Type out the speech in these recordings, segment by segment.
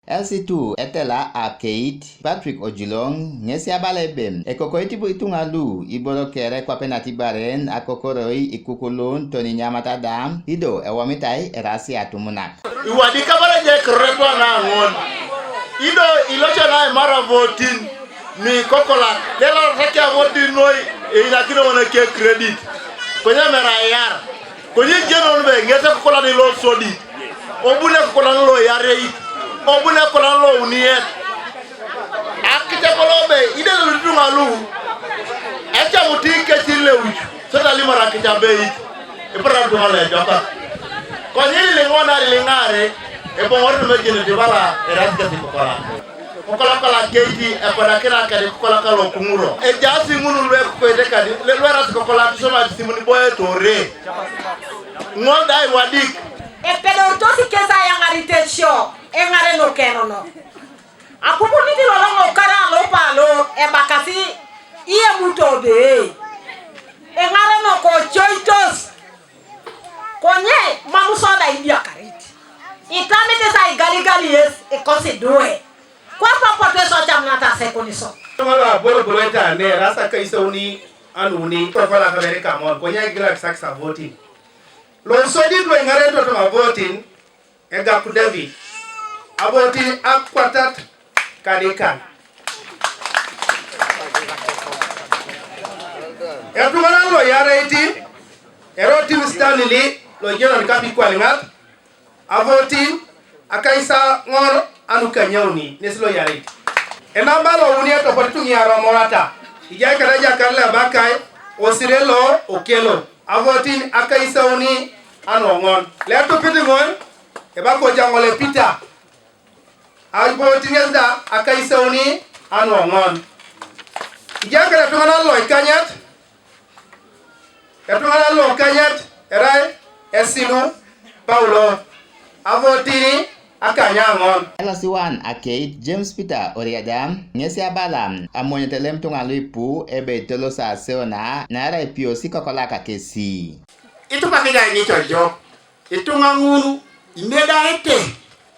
LC2 etela Arcade Patrick Ojulong ngesia balebem ekokoitibu itungalu iboro kere kwa penati baren akokoroi ikukulun toni nyamata dam ido ewamitai erasi atumunak iwadika bala je kretwa na ngon ido ilochana mara voting ni Ikokolak dela rekia voting noi inakino wana ke credit kwenye mera yar kwenye jeno nbe ngete Ikokolak ni lo sodi obule Ikokolak lo yare it obule Ikokolak lo uniet akite kolobe ide lo dungalu echa mutike chile uchu sota limara kichabe it ipara dungale joka kwenye lingona lingare ebongoro mejene dibala eraska Ikokolak Ikokolak keiti epada kira kadi Ikokolak lo kumuro e jasi ngunu lwe kwete kadi le ras Ikokolak soma simuni boye tore ngol dai wadik e pedo to si kesa yang aritesho e ngare no kenono akupuni di lolongo kara lo palo e bakasi iye mutobe e ngare no ko choitos konye mamusoda ibia kariti itame te sai gali yes e kosi doe kwa papote so chamnata sekoniso ngala bolo eta ne rasa kaisa uni anuni profala kamere kamon konya gira saksa voting lo sodi do ngare to ma voting e ga ku David aboti akwatat kadika e to ngala lo yare iti ero tim Stanley lo jeno kapi kwalingat avoti akaisa ngor anu kanyawni neslo yare enamba lo unia to patu ngiaro morata ija karaja karle bakai osirelo okelo avotin akaisa uni anu ngon leto piti ngon e bako jangole pita avotin yanda akaisa uni anu ngon ija kara tungana lo ikanyat etungana lo kanyat erai esinu Paulo avotini akanyangon LC1 Arcade James Peter Oriadam ngesia balam amonyetelem tungalu pu ebe tolosa seona nara ipio Ikokolak akesi itu pakija ni chojo itu nganguru imeda ete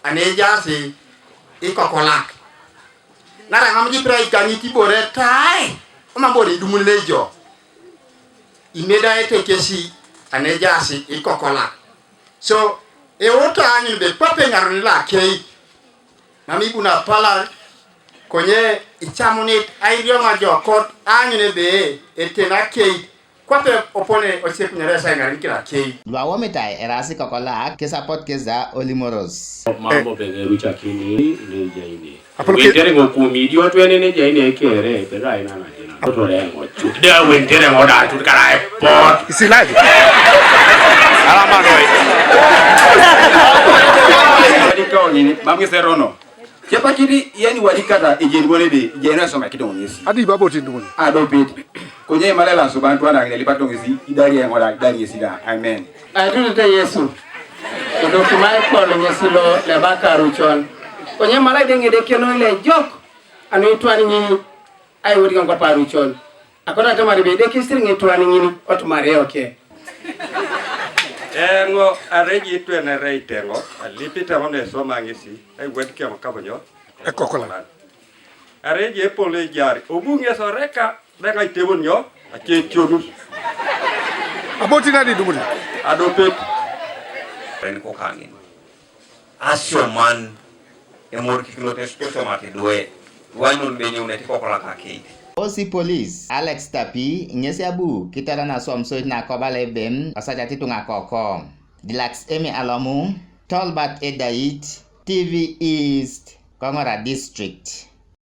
anejasi Ikokolak nara ngamji pra ikani tibore tai omambore dumulejo imeda ete kesi anejasi Ikokolak so e wota anyi be pape ngaruni la kei mami buna pala konye ichamuni airio ngajo kot anyi ne be etena kei kwape opone osep nyeresa ngari kila kei lwawomitai erasi Ikokolak kesa pot keza olimoros mambo pege rucha kini ne jaini wendere ngokumi di watu ene jaini ekere pega ina na jina toto rengo chude wendere ngoda chutkara epot isilaji alama noi wadika onyini mamwe serono chepa kiri yani wadikata ejeni bonede jena soma kidongesi adi babo tindumuni adobit konye malela so bantu ana ngeli patongesi idari ngola idari yesida amen adunte Yesu ndo kumai kono nyesilo le bakaruchon konye mala dengede keno ile jok anu itwani nyini ai wodi ngor paruchon akona tamari be de kisir ngitwani nyini otumare okay engo areji twene reitengo alipita mone soma ngisi ai wedke makabonyo Ikokolak areji epole jari obunge soreka beka itebonyo akechonu aboti nadi dumuni adopet ren ko kangin asyo man emor kiklote skoto mate doe wanun benyo ne Ikokolak akei Osi Police Alex Tapi ngesiabu kitara na somsoit na kobalebem asajati tunga koko Dilax Emi Alamu Tolbat Edait TV East Kongora District